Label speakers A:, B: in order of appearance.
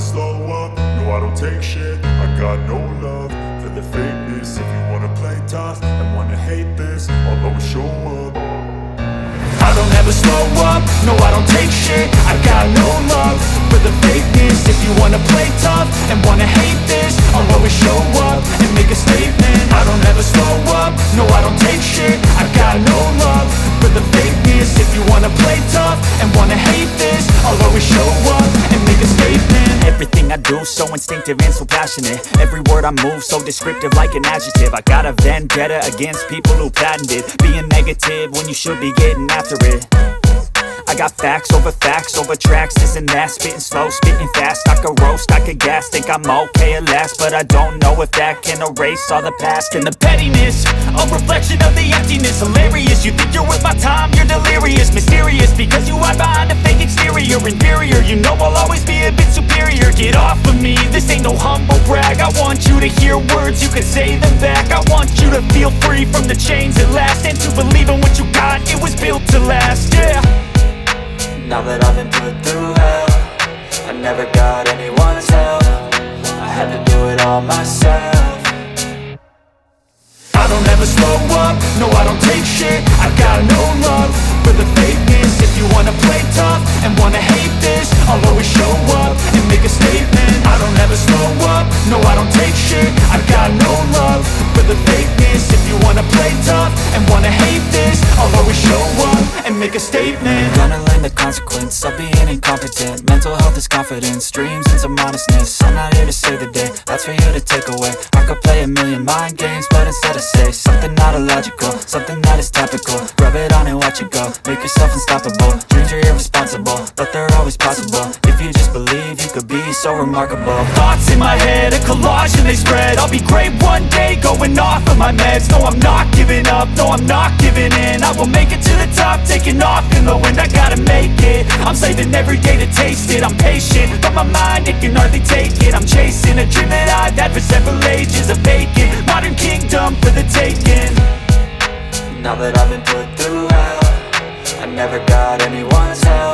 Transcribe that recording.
A: slow up, no I don't take shit. I got no love for the fakeness. If you wanna play tough and wanna hate this, I'll always show up. I don't ever slow up, no I don't take shit. I got no love for the fakeness. If you wanna play tough and wanna hate this, I'll always show up and make a statement. I don't ever slow up, no I don't take shit. I got no love for the fakeness. If you wanna play tough and wanna hate this, I'll always show up and make a statement.
B: Everything I do so instinctive and so passionate. Every word I move so descriptive like an adjective. I got a vendetta against people who patented being negative when you should be getting after it. I got facts over tracks, this and that. Spitting slow, spitting fast, I could roast, I could gas. Think I'm okay at last, but I don't know if that can erase all the past. And the pettiness, a reflection of the emptiness. Hilarious, you think you're worth my time, you're delirious. Mysterious, because you hide behind a fake exterior. Inferior, you know I'll always be a bit superior. Get off of me, this ain't no humble brag. I want you to hear words, you can say them back. I want you to feel free from the chains at last, and to believe in what you got, it was built to last, yeah.
C: Now that I've been put through hell, I never got anyone's help. I had to do it all myself.
A: I don't ever slow up, no I don't take shit. I got no love for the fakeness. If you wanna play tough and wanna hate this, I'll always show up and make a statement. I don't ever slow up, no I don't take shit. I got no love for the fakeness. If you wanna play tough and wanna hate this, I'll always show up and make a statement.
C: Gonna learn the consequence of being incompetent. Mental health is confidence, dreams and some honestness. I'm not here to save the day, that's for you to take away. I could play a million mind games, but instead I say something not illogical, something that is topical. Rub it on and watch it go, make yourself unstoppable. Dreams are irresponsible, but they're always possible. If you just believe, you could be so remarkable.
B: Thoughts in my head, a collage and they spread. I'll be great one day, going off of my meds. No, I'm not giving up, no, I'm not giving in. I will make it to the top, taking off in the wind. I gotta make it, I'm saving every day to taste it. I'm patient, but my mind, it can hardly take it. I'm chasing a dream that I've had for several ages. A vacant, modern kingdom for the taking.
C: Now that I've been put through hell, I never got anyone's help.